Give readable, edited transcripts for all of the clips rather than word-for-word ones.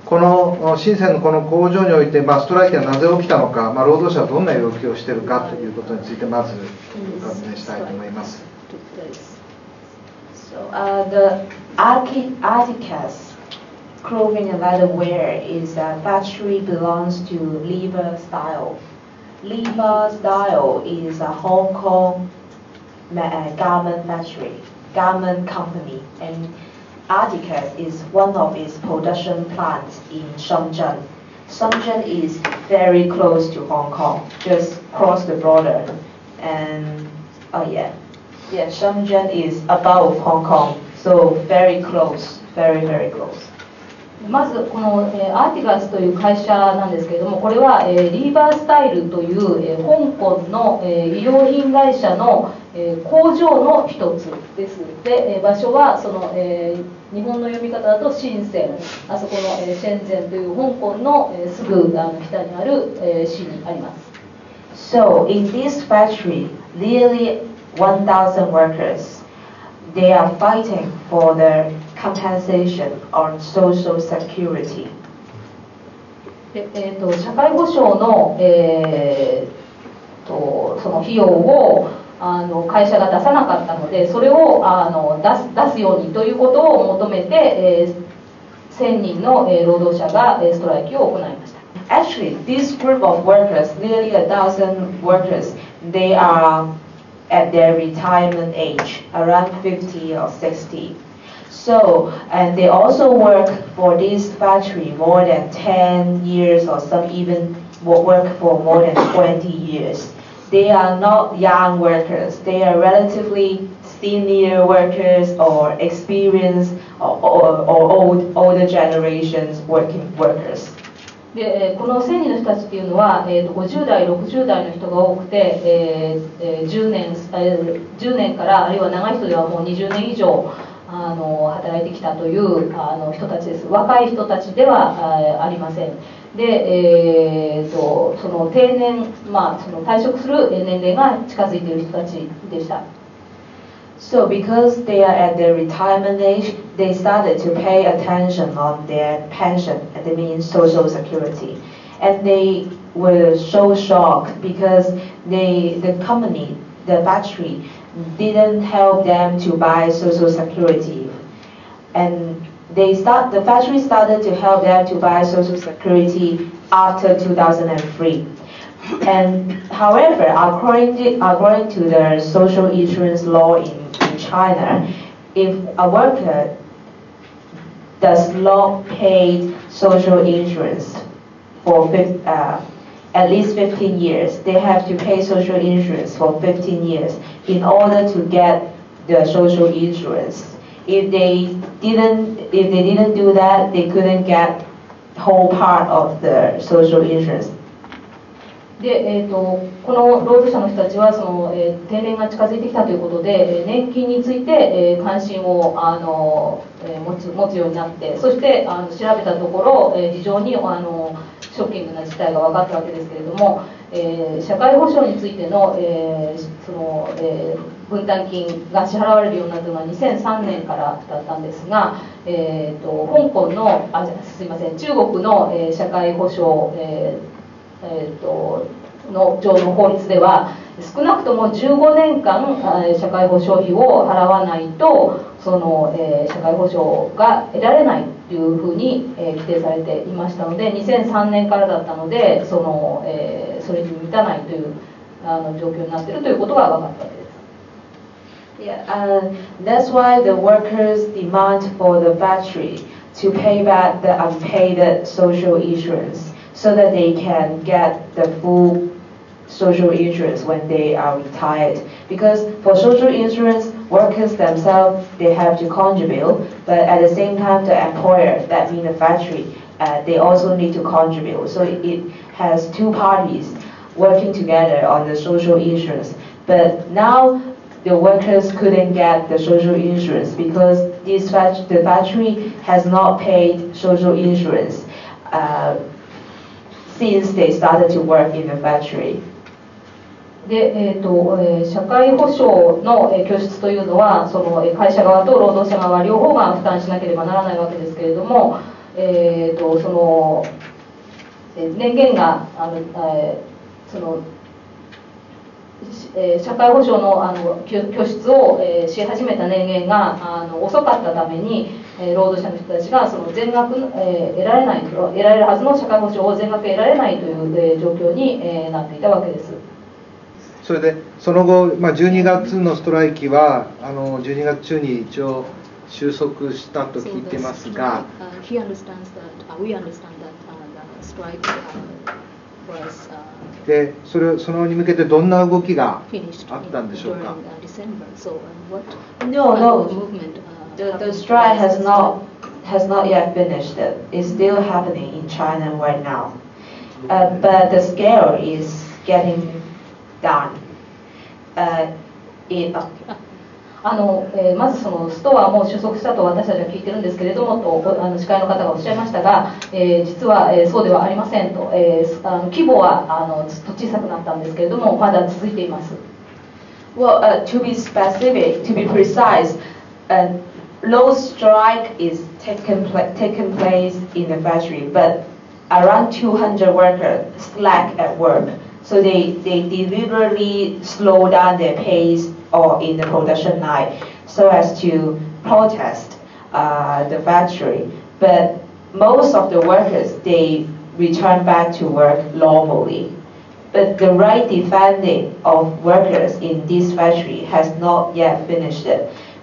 この深センのこの工場において、ストライキはなぜ起きたのか、労働者はどんな要求をしているかということについてまずお尋ねしたいと思います。So, the Articus clothing and leather wear is a factory belongs to Lever Style. Lever Style is a Hong Kong garment factory, garment company, and Articus is one of its production plants in Shenzhen. Shenzhen is very close to Hong Kong, just cross the border. And Shenzhen is above Hong Kong, so very close, very, very close. まずこのアーティガスという会社なんですけれども、これはリーバースタイルという香港の衣料品会社の工場の一つです。で場所はその日本の読み方だと深セン、あそこのシェンゼンという香港のすぐ北にある市にあります。So in this factory, nearly 1,000 workers, they are fighting for their compensation on social security. 社会保障の、その費用を会社が出さなかったので、それを出すようにということを求めて、1000人の労働者がストライキを行いました。Actually, this group of workers, nearly 1,000 workers, they are at their retirement age, around 50 or 60. So, and they also work for this factory more than 10 years, or some even work for more than 20 years. They are not young workers. They are relatively senior workers or experienced or older generations working workers. でこの1000人の人たちっていうのは、50代、60代の人が多くて、10年からあるいは長い人ではもう20年以上働いてきたという人たちです。若い人たちではありません。で、その定年、その退職する年齢が近づいている人たちでした。So because they are at their retirement age, they started to pay attention on their pension, and they mean social security. And they were so shocked because the company, the factory, didn't help them to buy social security. And the factory started to help them to buy social security after 2003. And however, according to the social insurance law in China, if a worker does not pay social insurance for at least 15 years, they have to pay social insurance for 15 years in order to get the social insurance. If they didn't do that, they couldn't get whole part of the social insurance. でこの労働者の人たちはその、定年が近づいてきたということで、年金について、関心を持つようになって、そして調べたところ、非常にショッキングな事態が分かったわけですけれども、社会保障についての、その分担金が支払われるようになったのは2003年からだったんですが、香港の中国の、社会保障、の上の法律では少なくとも15年間社会保障費を払わないとその、社会保障が得られないというふうに、規定されていましたので、2003年からだったのでそれに満たないという状況になっているということが分かったわけです。Yeah, that's why the workers demand for the factory to pay back the unpaid social insurance, so that they can get the full social insurance when they are retired. Because for social insurance, workers themselves, they have to contribute, but at the same time, the employer, that means the factory, they also need to contribute. So it has two parties working together on the social insurance. But now, the workers couldn't get the social insurance because the factory has not paid social insurance since they started to work in the factory. で社会保障の拠出というのはその会社側と労働者側両方が負担しなければならないわけですけれども、その年限がその社会保障の拠出をし始めた年限が遅かったために労働者の人たちがその全額得られるはずの社会保障を全額得られないという状況になっていたわけです。それでその後、12月のストライキは12月中に一応収束したと聞いてますが、でそのに向けてどんな動きがあったんでしょうか。No, the strike has not yet finished. It's still happening in China right now, but the scale is getting down. まずそのストはもう収束したと私たちは聞いてるんですけれどもと司会の方がおっしゃいましたが、実はそうではありませんと、規模はずっと小さくなったんですけれどもまだ続いています。Well, to be specific, to be precise, low strike is taken place in the factory, but around 200 workers slack at work. So they deliberately slow down their pace or in the production line so as to protest the factory. But most of the workers, they return back to work normally. But the right defending of workers in this factory has not yet finished.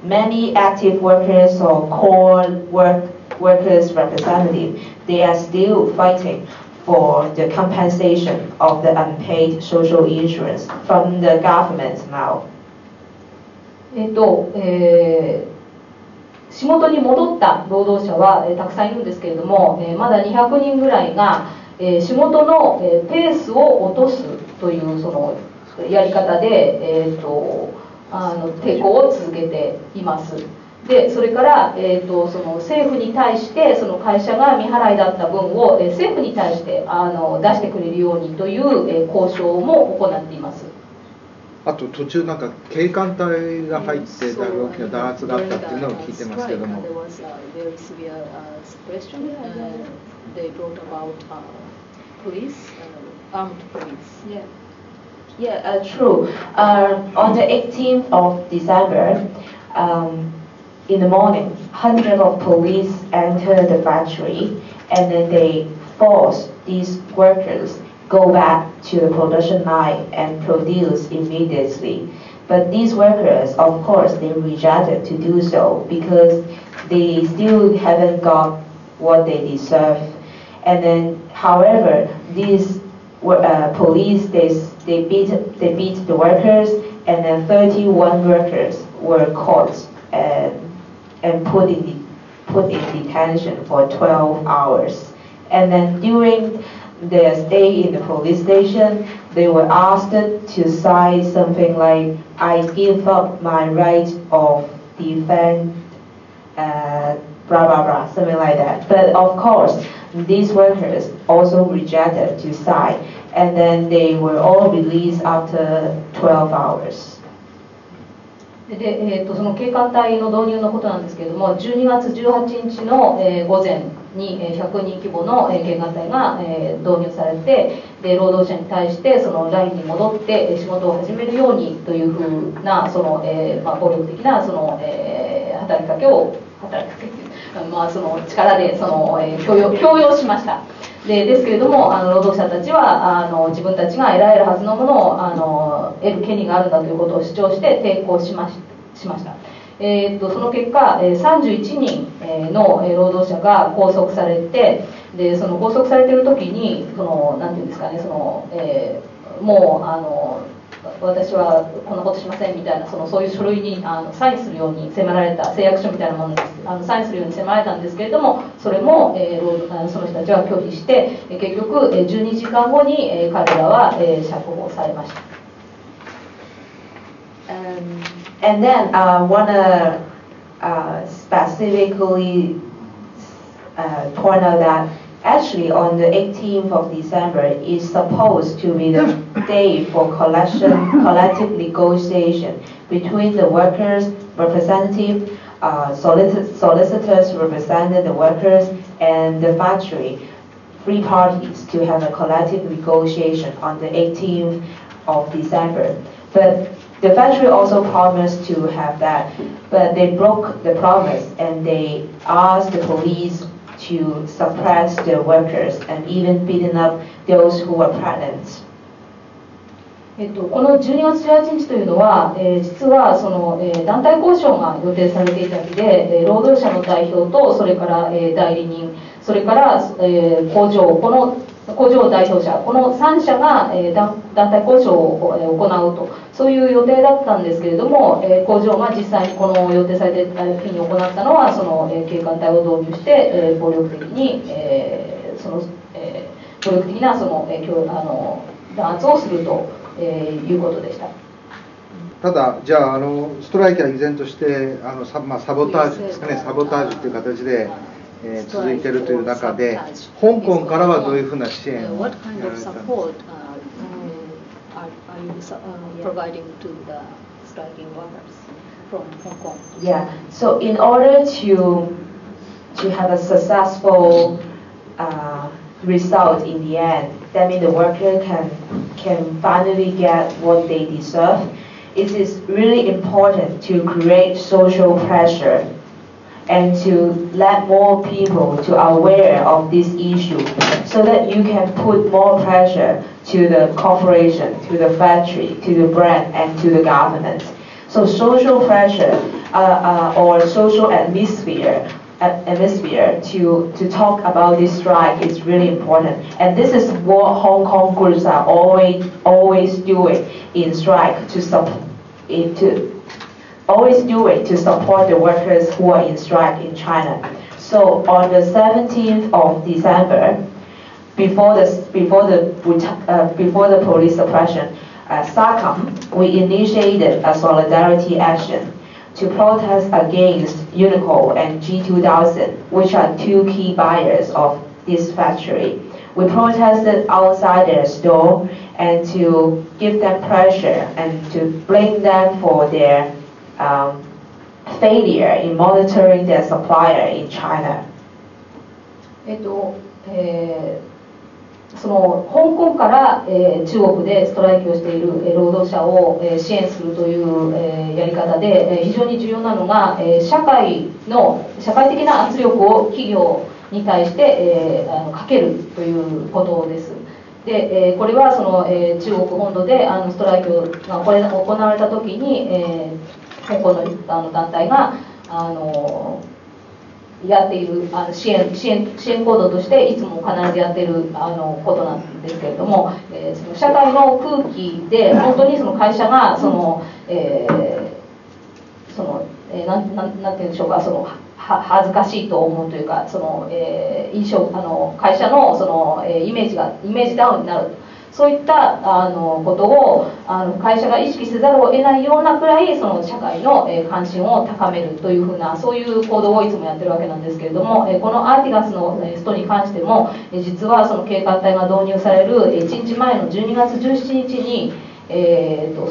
Many active workers or core workers representatives, they are still fighting for the compensation of the unpaid social insurance from the government now. 仕事に戻った労働者はたくさんいるんですけれども、まだ200人ぐらいが仕事のペースを落とすというそのやり方で抵抗を続けています。でそれから、その政府に対してその会社が未払いだった分を政府に対して出してくれるようにという交渉も行っています。あと途中なんか警官隊が入って大きな弾圧があったっていうのを聞いてますけども。Yeah, true. On the 18th of December, in the morning, hundreds of police entered the factory, and then they forced these workers go back to the production line and produce immediately. But these workers, of course, they rejected to do so because they still haven't got what they deserve. And then, however, these police they beat the workers, and then 31 workers were caught and put in detention for 12 hours. And then during their stay in the police station, they were asked to sign something like, "I give up my right of defense," blah blah blah, something like that. But of course, these workers also rejected to sign, and then they were all released after 12 hours. でその警官隊の導入のことなんですけれども、12月18日の午前に100人規模の警官隊が導入されて、で労働者に対してそのラインに戻って仕事を始めるようにというふうなその、暴力的なその、働きかけその力でその、強要しました。ですけれども労働者たちは自分たちが得られるはずのものを得る権利があるんだということを主張して抵抗しました。その結果31人の労働者が拘束されて、でその拘束されている時にそのなんていうんですかね、その、もう私はこんなことしませんみたいなそういう書類にサインするように迫られた、誓約書みたいなものにサインするように迫られたんですけれども、それも、その人たちは拒否して結局12時間後に彼らは釈放されました。And then I want to specifically point out that actually on the 18th of December is supposed to be the day for collective negotiation between the workers' representative, solicitors representing the workers, and the factory, three parties, to have a collective negotiation on the 18th of December. But the factory also promised to have that, but they broke the promise and they asked the police to suppress the workers and even beating up those who were pregnant. この12月18日というのは、実はその、団体交渉が予定されていた日で、労働者の代表とそれから、代理人、それから、工場代表者、この3者が、団体交渉を行うと、そういう予定だったんですけれども、工場が実際にこの予定されていた日に行ったのは、その、警官隊を導入して、暴力的に、暴力的なその、弾圧をすると。いうことでした。ただ、じゃあ、ストライキは依然としてサボタージュですかね、サボタージュという形で、続いているという中で、香港からはどういうふうな支援をやられたんですか。Yeah, so in order to have a successful result in the end, that means the worker can finally get what they deserve. It is really important to create social pressure and to let more people to aware of this issue so that you can put more pressure to the corporation, to the factory, to the brand and to the government. So social pressure or social atmosphere to talk about this strike is really important, and this is what Hong Kong groups are always doing in strike to support the workers who are in strike in China. So on the 17th of December, before the police suppression, SACOM, we initiated a solidarity action to protest against Uniqlo and G2000, which are two key buyers of this factory. We protested outside their store and to give them pressure and to blame them for their failure in monitoring their supplier in China. その香港から、中国でストライキをしている、労働者を、支援するという、やり方で、非常に重要なのが、社会的な圧力を企業に対して、かけるということです。で、これはその、中国本土でストライキが行われた時に、香港の団体がやっている支援行動としていつも必ずやっていることなんですけれども、その社会の空気で本当にその会社がなんて言うんでしょうか、その恥ずかしいと思うというか、その、印象会社のそのイメージダウンになる。そういったことを会社が意識せざるを得ないようなくらいその社会の関心を高めるというふうなそういう行動をいつもやってるわけなんですけれども、このアーティガスのストに関しても実はその警官隊が導入される1日前の12月17日にそ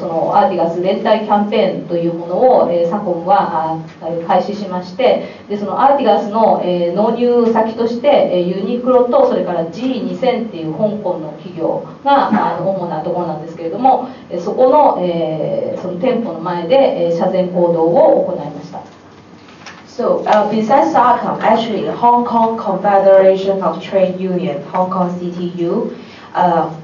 のアーティガス連帯キャンペーンというものをSACOMは開始しまして、でそのアーティガスの納入先としてユニクロとそれから G2000 っていう香港の企業が主なところなんですけれども、そこのその店舗の前で車前行動を行いました。So besides SACOM, actually Hong Kong Confederation of Trade Union, Hong Kong CTU,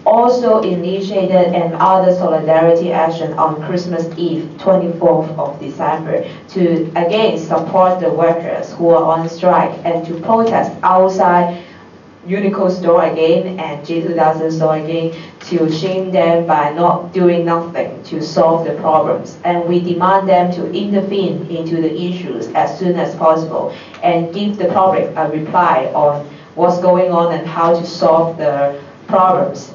also initiated another solidarity action on Christmas Eve, 24th of December, to again support the workers who are on strike and to protest outside Uniqlo store again and G2000 store again to shame them by not doing nothing to solve the problems. And we demand them to intervene into the issues as soon as possible and give the public a reply on what's going on and how to solve the problems.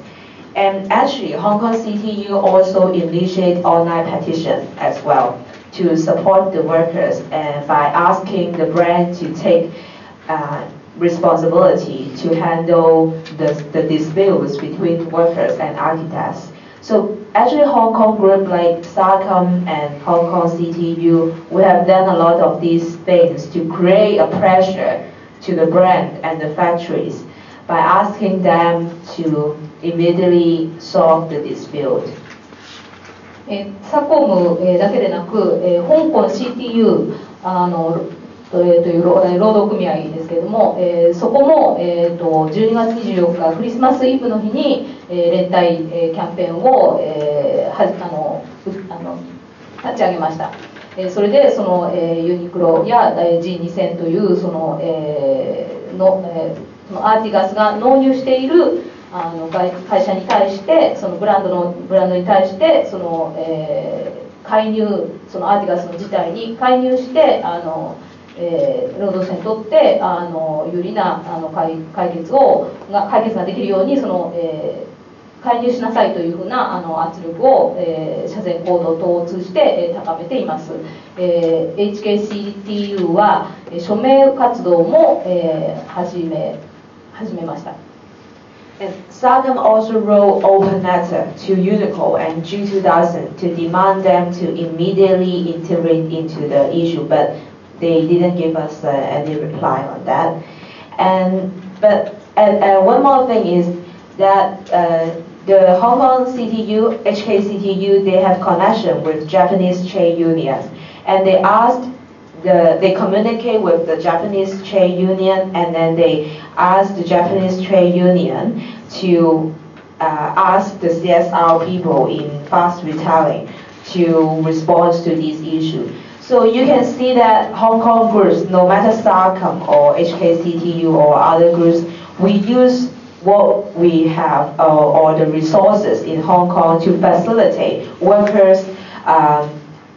And actually, Hong Kong CTU also initiate online petition as well to support the workers and by asking the brand to take responsibility to handle the disputes between workers and architects. So actually Hong Kong group like SACOM and Hong Kong CTU, we have done a lot of these things to create a pressure to the brand and the factories by asking them to immediately solve the dispute. SACOM だけでなく、香港 CTU という労働組合ですけれども、そこも、12月24日クリスマスイブの日に、連帯、キャンペーンを、立ち上げました。それでその、ユニクロや G2000 というその、アーティガスが納入している会社に対してそのブランドに対してその、介入そのアーティガスの事態に介入して労働者にとって有利な解決ができるようにその、介入しなさいというふうな圧力を、車前行動等を通じて、高めています。HKCTU は署名活動も、始めました。And SACOM also wrote open letter to Uniqlo and G2000 to demand them to immediately intervene into the issue, but they didn't give us any reply on that. And one more thing is that the Hong Kong CTU, HKCTU, they have connection with Japanese trade union, and they communicate with the Japanese trade union, and then they ask the Japanese trade union to ask the CSR people in fast retailing to respond to this issue. So you can see that Hong Kong groups, no matter SACOM or HKCTU or other groups, we use what we have or the resources in Hong Kong to facilitate workers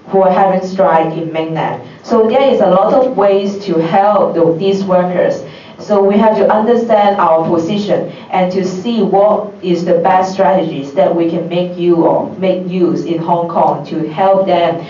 who are having strike in mainland. So there is a lot of ways to help these workers. So we have to understand our position and to see what is the best strategies that we can make use in Hong Kong to help them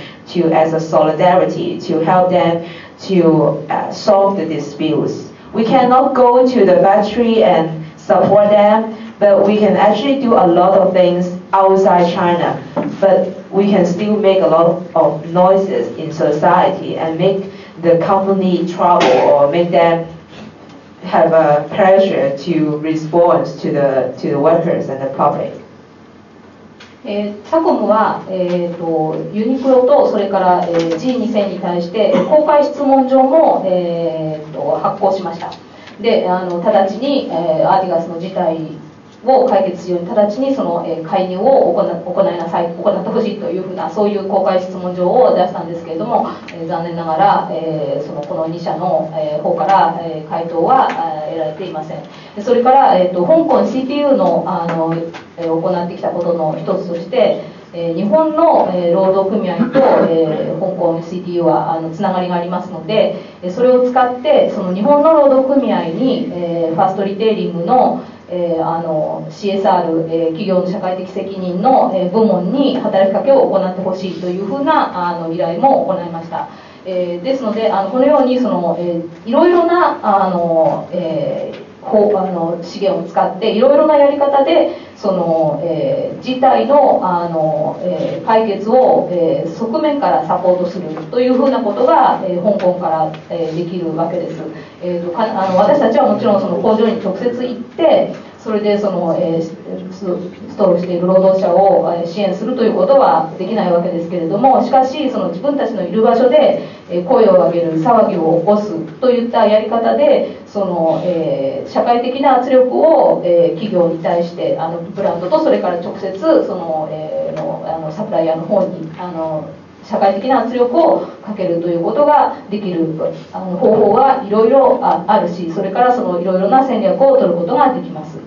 as a solidarity, to help them to solve the disputes. We cannot go to the factory and support them, but we can actually do a lot of things outside China. But we can still make a lot of noises in society and make the company trouble or make them have a pressure to respond to the workers and the public. SACOM は、ユニクロとそれから、G2000 に対して公開質問状も、発行しました。で直ちに、アーティガスの事態を解決するように直ちにその、介入を行ってほしいというふうなそういう公開質問状を出したんですけれども、残念ながら、この2社の、方から、回答は得られていません。それから、香港 CPU の行ってきたことの一つとして日本の労働組合と香港 CTU はつながりがありますのでそれを使ってその日本の労働組合にファーストリテイリングのCSR 企業の社会的責任の部門に働きかけを行ってほしいというふうな依頼も行いました。ですのでこのようにいろいろな資源を使っていろいろなやり方で事態の解決を側面からサポートするというふうなことが香港からできるわけです。私たちはもちろん工場に直接行ってそれでストールしている労働者を支援するということはできないわけですけれどもしかし自分たちのいる場所で声を上げる騒ぎを起こすといったやり方で社会的な圧力を企業に対してブランドとそれから直接サプライヤーの方に社会的な圧力をかけるということができる方法がいろいろあるしそれからいろいろな戦略を取ることができます。